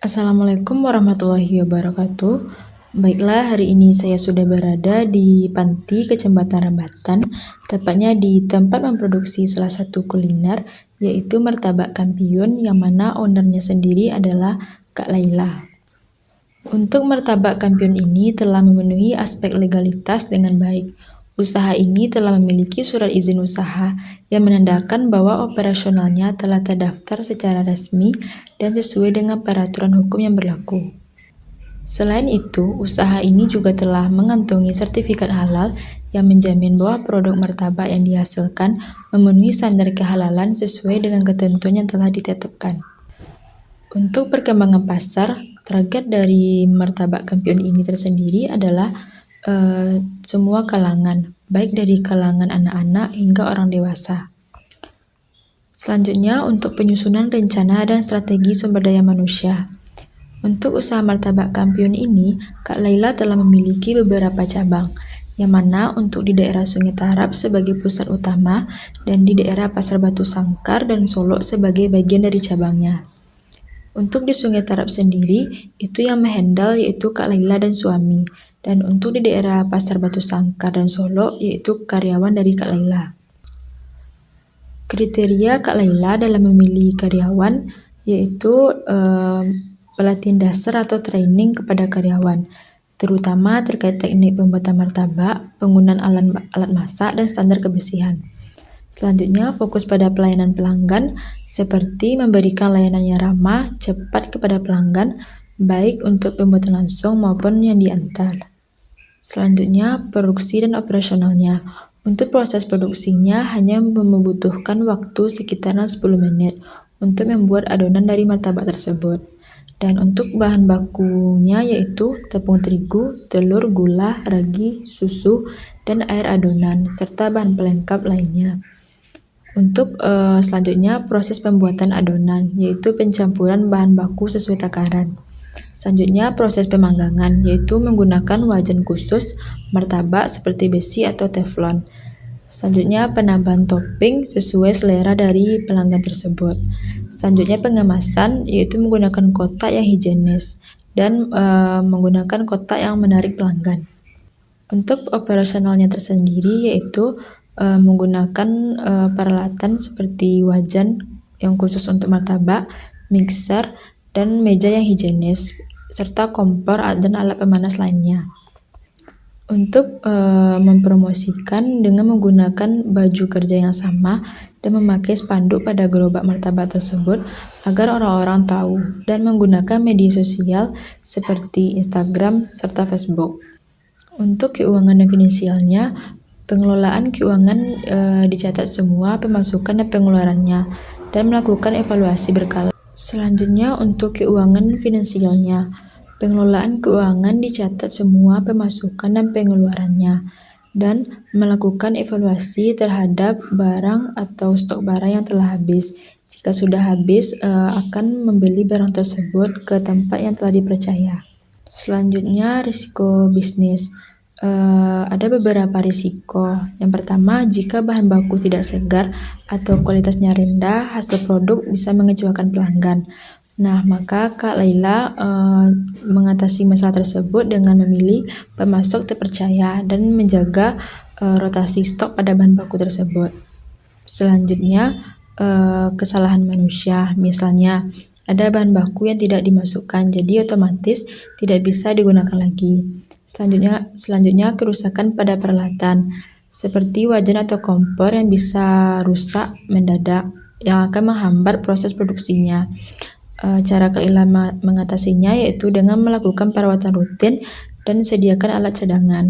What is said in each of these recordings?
Assalamualaikum warahmatullahi wabarakatuh. Baiklah, hari ini saya sudah berada di Panti, Kecamatan Rambatan, tepatnya di tempat memproduksi salah satu kuliner, yaitu martabak kampiun, yang mana ownernya sendiri adalah Kak Laila. Untuk martabak kampiun ini telah memenuhi aspek legalitas dengan baik. Usaha ini telah memiliki surat izin usaha yang menandakan bahwa operasionalnya telah terdaftar secara resmi dan sesuai dengan peraturan hukum yang berlaku. Selain itu, usaha ini juga telah mengantongi sertifikat halal yang menjamin bahwa produk martabak yang dihasilkan memenuhi standar kehalalan sesuai dengan ketentuan yang telah ditetapkan. Untuk perkembangan pasar, target dari martabak kampiun ini tersendiri adalah semua kalangan, baik dari kalangan anak-anak hingga orang dewasa. Selanjutnya, untuk penyusunan rencana dan strategi sumber daya manusia. Untuk usaha martabak kampiun ini, Kak Laila telah memiliki beberapa cabang, yang mana untuk di daerah Sungai Tarap sebagai pusat utama dan di daerah Pasar Batu Sangkar dan Solok sebagai bagian dari cabangnya. Untuk di Sungai Tarap sendiri, itu yang menghandle yaitu Kak Laila dan suami. Dan untuk di daerah Pasar Batu Sangkar dan Solok, yaitu karyawan dari Kak Laila. Kriteria Kak Laila dalam memilih karyawan yaitu pelatihan dasar atau training kepada karyawan, terutama terkait teknik pembuatan martabak, penggunaan alat masak, dan standar kebersihan. Selanjutnya, fokus pada pelayanan pelanggan, seperti memberikan layanan yang ramah, cepat kepada pelanggan, baik untuk pembuatan langsung maupun yang diantar. Selanjutnya, produksi dan operasionalnya. Untuk proses produksinya hanya membutuhkan waktu sekitaran 10 menit untuk membuat adonan dari martabak tersebut. Dan untuk bahan bakunya yaitu tepung terigu, telur, gula, ragi, susu, dan air adonan, serta bahan pelengkap lainnya. Untuk selanjutnya proses pembuatan adonan, yaitu pencampuran bahan baku sesuai takaran. Selanjutnya proses pemanggangan, yaitu menggunakan wajan khusus martabak seperti besi atau teflon. Selanjutnya penambahan topping sesuai selera dari pelanggan tersebut. Selanjutnya pengemasan, yaitu menggunakan kotak yang higienis dan menggunakan kotak yang menarik pelanggan. Untuk operasionalnya tersendiri yaitu menggunakan peralatan seperti wajan yang khusus untuk martabak, mixer, dan meja yang higienis, serta kompor dan alat pemanas lainnya. Untuk mempromosikan dengan menggunakan baju kerja yang sama dan memakai spanduk pada gerobak martabak tersebut agar orang-orang tahu, dan menggunakan media sosial seperti Instagram serta Facebook. Untuk keuangan dan finansialnya, pengelolaan keuangan dicatat semua pemasukan dan pengeluarannya dan melakukan evaluasi berkala. Selanjutnya, untuk keuangan finansialnya, pengelolaan keuangan dicatat semua pemasukan dan pengeluarannya dan melakukan evaluasi terhadap barang atau stok barang yang telah habis. Jika sudah habis, akan membeli barang tersebut ke tempat yang telah dipercaya. Selanjutnya, risiko bisnis. Ada beberapa risiko. Yang pertama, jika bahan baku tidak segar atau kualitasnya rendah, hasil produk bisa mengecewakan pelanggan. Nah, maka Kak Laila mengatasi masalah tersebut dengan memilih pemasok terpercaya dan menjaga rotasi stok pada bahan baku tersebut. Selanjutnya, kesalahan manusia. Misalnya, ada bahan baku yang tidak dimasukkan, jadi otomatis tidak bisa digunakan lagi. Selanjutnya kerusakan pada peralatan, seperti wajan atau kompor yang bisa rusak mendadak, yang akan menghambat proses produksinya. Cara Kak Laila mengatasinya yaitu dengan melakukan perawatan rutin dan sediakan alat cadangan.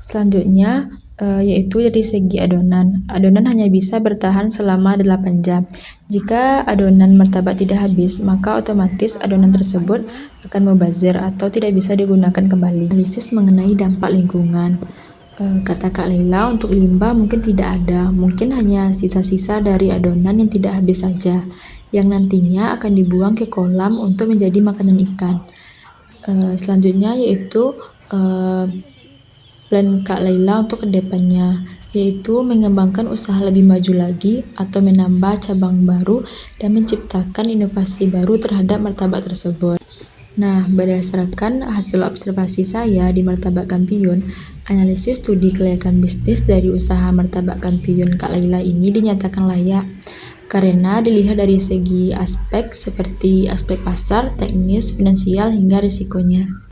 Selanjutnya yaitu dari segi adonan. Adonan hanya bisa bertahan selama 8 jam. Jika adonan martabak tidak habis, maka otomatis adonan tersebut akan mubazir atau tidak bisa digunakan kembali. Analisis mengenai dampak lingkungan. Kata Kak Laila, untuk limbah mungkin tidak ada, mungkin hanya sisa-sisa dari adonan yang tidak habis saja, yang nantinya akan dibuang ke kolam untuk menjadi makanan ikan. Selanjutnya yaitu plan Kak Laila untuk kedepannya. yaitu mengembangkan usaha lebih maju lagi atau menambah cabang baru dan menciptakan inovasi baru terhadap martabak tersebut. Nah, berdasarkan hasil observasi saya di Martabak Kampiun, analisis studi kelayakan bisnis dari usaha Martabak Kampiun Kak Laila ini dinyatakan layak karena dilihat dari segi aspek seperti aspek pasar, teknis, finansial, hingga risikonya.